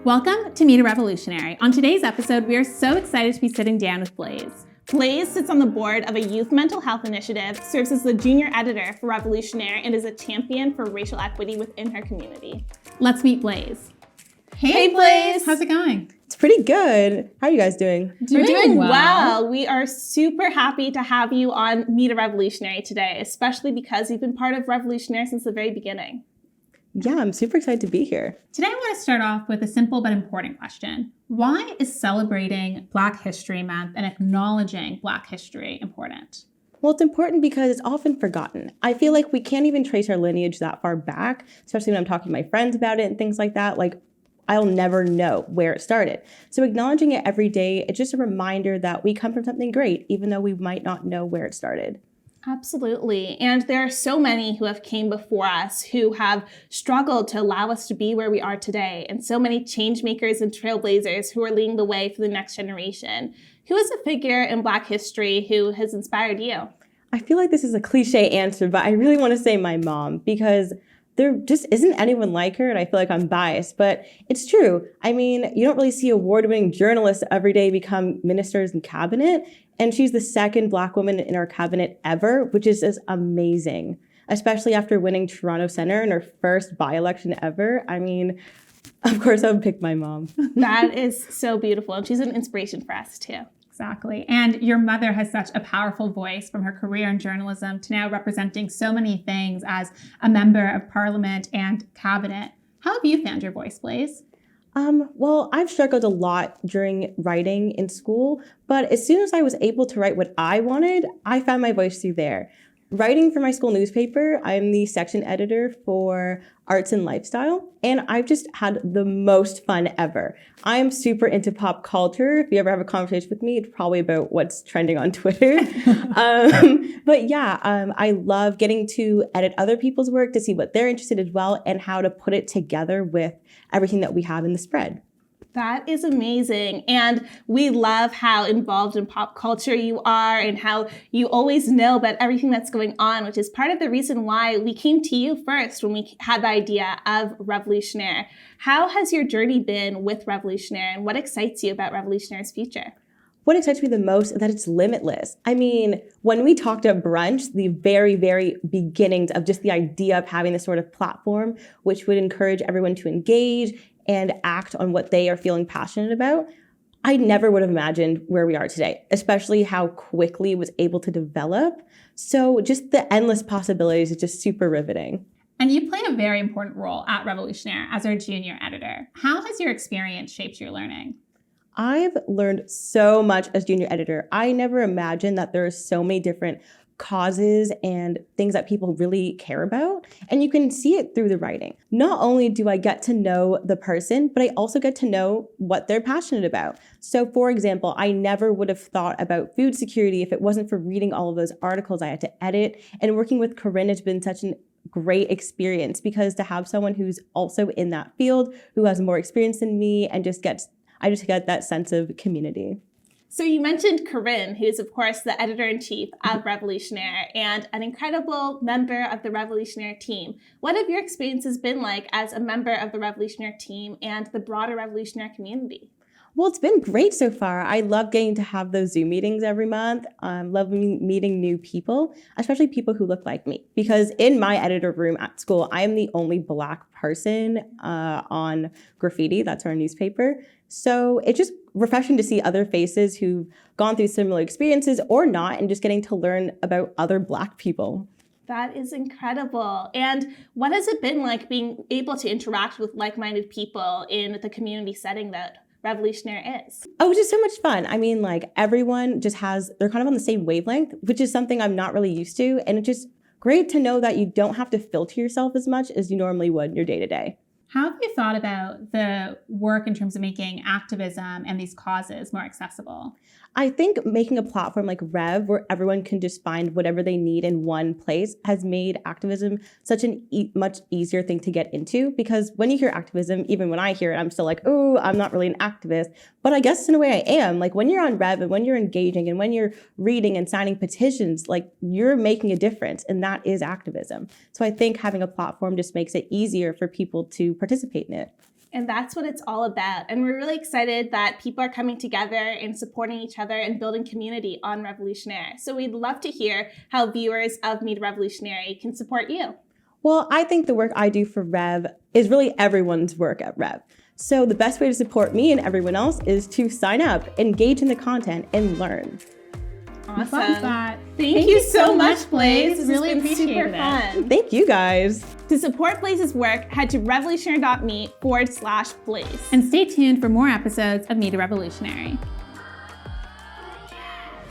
Welcome to Meet a Revolutionary. On today's episode, we are so excited to be sitting down with Blaize. Blaize sits on the board of a youth mental health initiative, serves as the junior editor for Revolutionary, and is a champion for racial equity within her community. Let's meet Blaize. Hey Blaize! How's it going? It's pretty good. How are you guys doing? We're doing well. We are super happy to have you on Meet a Revolutionary today, especially because you've been part of Revolutionary since the very beginning. Yeah, I'm super excited to be here. Today I want to start off with a simple but important question. Why is celebrating Black History Month and acknowledging Black history important? Well, it's important because it's often forgotten. I feel like we can't even trace our lineage that far back, especially when I'm talking to my friends about it and things like that. Like, I'll never know where it started. So acknowledging it every day, it's just a reminder that we come from something great, even though we might not know where it started. Absolutely. And there are so many who have came before us who have struggled to allow us to be where we are today. And so many change makers and trailblazers who are leading the way for the next generation. Who is a figure in Black history who has inspired you? I feel like this is a cliche answer, but I really want to say my mom, because there just isn't anyone like her, and I feel like I'm biased, but it's true. I mean, you don't really see award-winning journalists every day become ministers in cabinet, and she's the second Black woman in our cabinet ever, which is just amazing, especially after winning Toronto Centre in her first by-election ever. I mean, of course I would pick my mom. That is so beautiful, and she's an inspiration for us too. Exactly. And your mother has such a powerful voice from her career in journalism to now representing so many things as a member of parliament and cabinet. How have you found your voice, Blaize? Well, I've struggled a lot during writing in school, but as soon as I was able to write what I wanted, I found my voice through there. Writing for my school newspaper, I'm the section editor for arts and lifestyle, and I've just had the most fun ever. I'm super into pop culture. If you ever have a conversation with me, it's probably about what's trending on Twitter. But yeah, I love getting to edit other people's work to see what they're interested in as well and how to put it together with everything that we have in the spread. That is amazing. And we love how involved in pop culture you are and how you always know about everything that's going on, which is part of the reason why we came to you first when we had the idea of Revolutionary. How has your journey been with Revolutionary, and what excites you about Revolutionary's future? What excites me the most is that it's limitless. I mean, when we talked at brunch, the very, very beginnings of just the idea of having this sort of platform, which would encourage everyone to engage and act on what they are feeling passionate about, I never would have imagined where we are today, especially how quickly it was able to develop. So just the endless possibilities is just super riveting. And you play a very important role at Revolutionary as our junior editor. How has your experience shaped your learning? I've learned so much as junior editor. I never imagined that there are so many different causes and things that people really care about. And you can see it through the writing. Not only do I get to know the person, but I also get to know what they're passionate about. So for example, I never would have thought about food security if it wasn't for reading all of those articles I had to edit. And working with Corinne has been such a great experience, because to have someone who's also in that field, who has more experience than me, and I just get that sense of community. So you mentioned Corinne, who is, of course, the editor-in-chief of Revolutionary and an incredible member of the Revolutionary team. What have your experiences been like as a member of the Revolutionary team and the broader Revolutionary community? Well, it's been great so far. I love getting to have those Zoom meetings every month. Love meeting new people, especially people who look like me. Because in my editor room at school, I am the only Black person on graffiti. That's our newspaper. So it's just refreshing to see other faces who've gone through similar experiences or not, and just getting to learn about other Black people. That is incredible. And what has it been like being able to interact with like-minded people in the community setting that Revolutionary is? Oh, it's just so much fun. I mean, like, everyone just they're kind of on the same wavelength, which is something I'm not really used to. And it's just great to know that you don't have to filter yourself as much as you normally would in your day-to-day. How have you thought about the work in terms of making activism and these causes more accessible? I think making a platform like Rev, where everyone can just find whatever they need in one place, has made activism such a much easier thing to get into. Because when you hear activism, even when I hear it, I'm still like, oh, I'm not really an activist. But I guess in a way I am. Like, when you're on Rev and when you're engaging and when you're reading and signing petitions, like, you're making a difference, and that is activism. So I think having a platform just makes it easier for people to participate in it. And that's what it's all about. And we're really excited that people are coming together and supporting each other and building community on Revolutionary. So we'd love to hear how viewers of Meet Revolutionary can support you. Well, I think the work I do for Rev is really everyone's work at Rev. So the best way to support me and everyone else is to sign up, engage in the content, and learn. Awesome. Love that. Thank you so much, Blaize. This Really has been super appreciated it. fun. Thank you guys. To support Blaize's work, head to revolutionary.me/Blaize. And stay tuned for more episodes of Meet a Revolutionary.